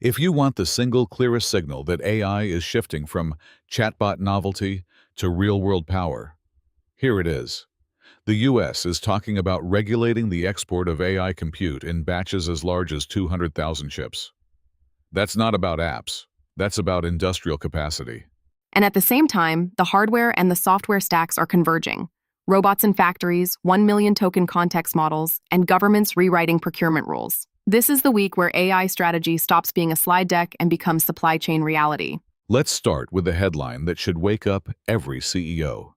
If you want the single clearest signal that AI is shifting from chatbot novelty to real-world power, here it is. The US is talking about regulating the export of AI compute in batches as large as 200,000 chips. That's not about apps. That's about industrial capacity. And at the same time, the hardware and the software stacks are converging. Robots in factories, 1 million token context models, and governments rewriting procurement rules. This is the week where AI strategy stops being a slide deck and becomes supply chain reality. Let's start with the headline that should wake up every CEO.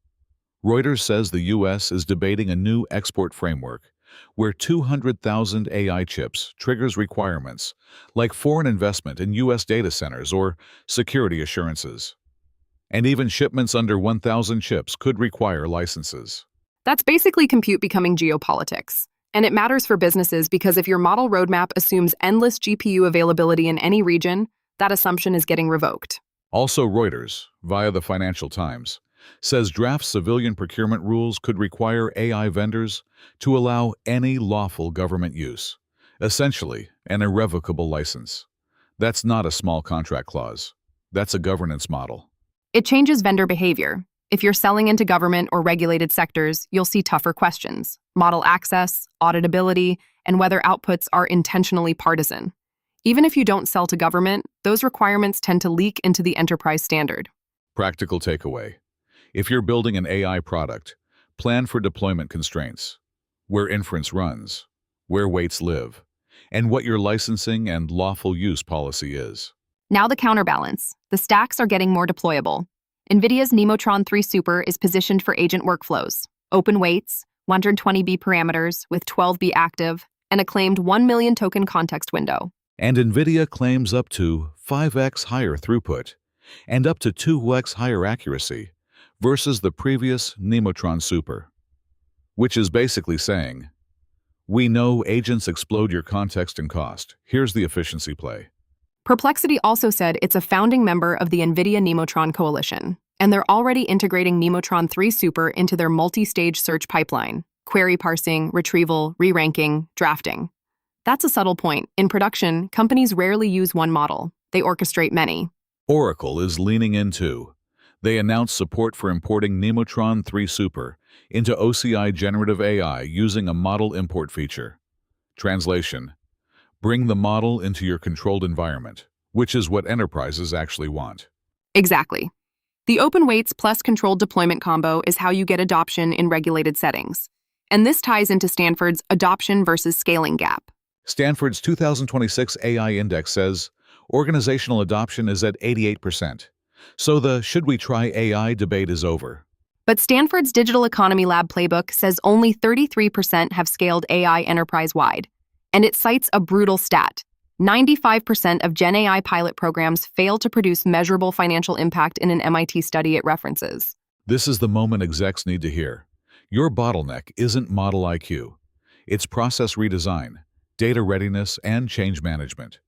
Reuters says the US is debating a new export framework where 200,000 AI chips triggers requirements like foreign investment in US data centers or security assurances. And even shipments under 1,000 chips could require licenses. That's basically compute becoming geopolitics. And it matters for businesses because if your model roadmap assumes endless GPU availability in any region, that assumption is getting revoked. Also, Reuters, via the Financial Times, says draft civilian procurement rules could require AI vendors to allow any lawful government use, essentially an irrevocable license. That's not a small contract clause. That's a governance model. It changes vendor behavior. If you're selling into government or regulated sectors, you'll see tougher questions: model access, auditability, and whether outputs are intentionally partisan. Even if you don't sell to government, those requirements tend to leak into the enterprise standard. Practical takeaway. If you're building an AI product, plan for deployment constraints, where inference runs, where weights live, and what your licensing and lawful use policy is. Now the counterbalance. The stacks are getting more deployable. NVIDIA's Nemotron 3 Super is positioned for agent workflows, open weights, 120B parameters with 12B active, and a claimed 1 million token context window. And NVIDIA claims up to 5x higher throughput and up to 2x higher accuracy versus the previous Nemotron Super, which is basically saying, we know agents explode your context and cost. Here's the efficiency play. Perplexity also said it's a founding member of the NVIDIA Nemotron coalition, and they're already integrating Nemotron 3 Super into their multi-stage search pipeline: query parsing, retrieval, re-ranking, drafting. That's a subtle point. In production, companies rarely use one model. They orchestrate many. Oracle is leaning in too. They announced support for importing Nemotron 3 Super into OCI generative AI using a model import feature. Translation: bring the model into your controlled environment, which is what enterprises actually want. Exactly. The open weights plus controlled deployment combo is how you get adoption in regulated settings. And this ties into Stanford's adoption versus scaling gap. Stanford's 2026 AI Index says organizational adoption is at 88%. So the should we try AI debate is over. But Stanford's Digital Economy Lab playbook says only 33% have scaled AI enterprise-wide. And it cites a brutal stat: 95% of Gen AI pilot programs fail to produce measurable financial impact in an MIT study it references. This is the moment execs need to hear. Your bottleneck isn't model IQ. It's process redesign, data readiness, and change management.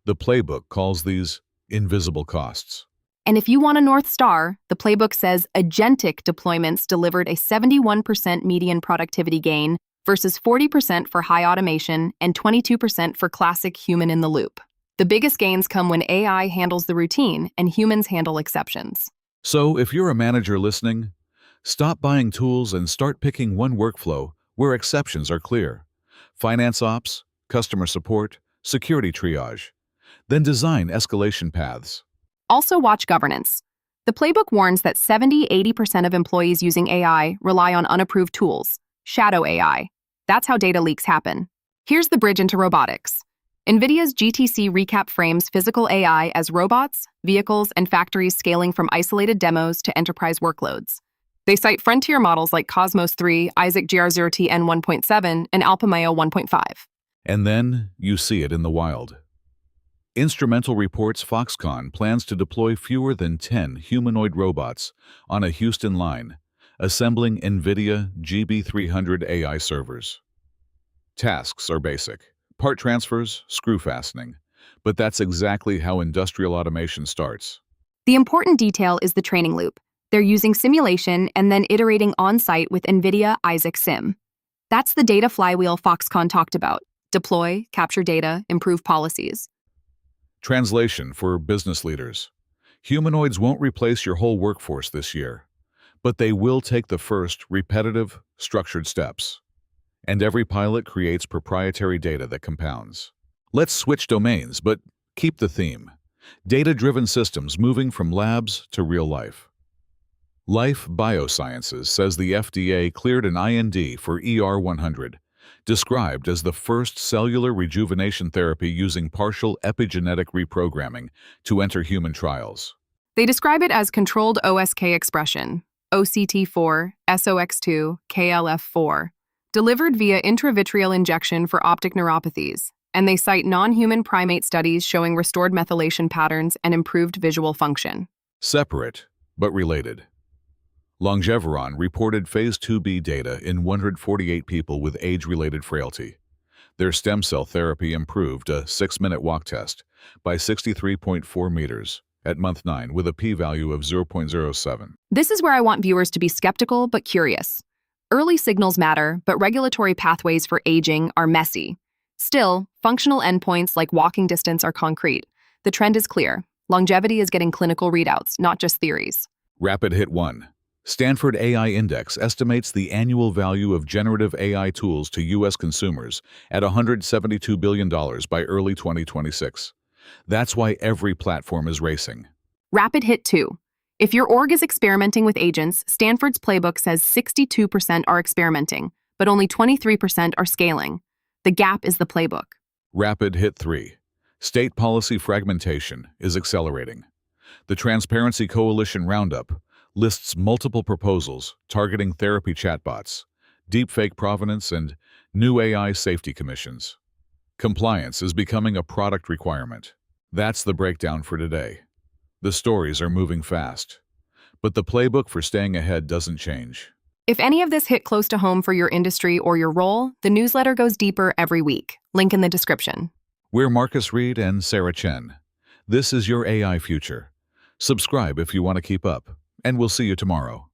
The playbook calls these invisible costs. And if you want a North Star, the playbook says agentic deployments delivered a 71% median productivity gain versus 40% for high automation and 22% for classic human-in-the-loop. The biggest gains come when AI handles the routine and humans handle exceptions. So if you're a manager listening, stop buying tools and start picking one workflow where exceptions are clear. Finance ops, customer support, security triage. Then design escalation paths. Also watch governance. The playbook warns that 70-80% of employees using AI rely on unapproved tools, shadow AI. That's how data leaks happen. Here's the bridge into robotics. NVIDIA's GTC recap frames physical AI as robots, vehicles, and factories scaling from isolated demos to enterprise workloads. They cite frontier models like Cosmos 3, Isaac GR0T N1.7, and Alpamayo 1.5. And then you see it in the wild. Instrumental reports Foxconn plans to deploy fewer than 10 humanoid robots on a Houston line, assembling NVIDIA GB300 AI servers. Tasks are basic: part transfers, screw fastening. But that's exactly how industrial automation starts. The important detail is the training loop. They're using simulation and then iterating on-site with NVIDIA Isaac Sim. That's the data flywheel Foxconn talked about: deploy, capture data, improve policies. Translation for business leaders. Humanoids won't replace your whole workforce this year, but they will take the first repetitive, structured steps. And every pilot creates proprietary data that compounds. Let's switch domains, but keep the theme. Data-driven systems moving from labs to real life. Life Biosciences says the FDA cleared an IND for ER100, described as the first cellular rejuvenation therapy using partial epigenetic reprogramming to enter human trials. They describe it as controlled OSK expression, OCT4, SOX2, KLF4, delivered via intravitreal injection for optic neuropathies, and they cite non-human primate studies showing restored methylation patterns and improved visual function. Separate, but related. Longeveron reported Phase 2b data in 148 people with age-related frailty. Their stem cell therapy improved a 6-minute walk test by 63.4 meters at month 9 with a p-value of 0.07. This is where I want viewers to be skeptical but curious. Early signals matter, but regulatory pathways for aging are messy. Still, functional endpoints like walking distance are concrete. The trend is clear. Longevity is getting clinical readouts, not just theories. Rapid Hit 1. Stanford AI Index estimates the annual value of generative AI tools to U.S. consumers at $172 billion by early 2026. That's why every platform is racing. Rapid Hit 2. If your org is experimenting with agents, Stanford's playbook says 62% are experimenting, but only 23% are scaling. The gap is the playbook. Rapid Hit 3. State policy fragmentation is accelerating. The Transparency Coalition Roundup lists multiple proposals targeting therapy chatbots, deepfake provenance, and new AI safety commissions. Compliance is becoming a product requirement. That's the breakdown for today. The stories are moving fast, but the playbook for staying ahead doesn't change. If any of this hit close to home for your industry or your role, the newsletter goes deeper every week. Link in the description. We're Marcus Reed and Sarah Chen. This is your AI future. Subscribe if you want to keep up, and we'll see you tomorrow.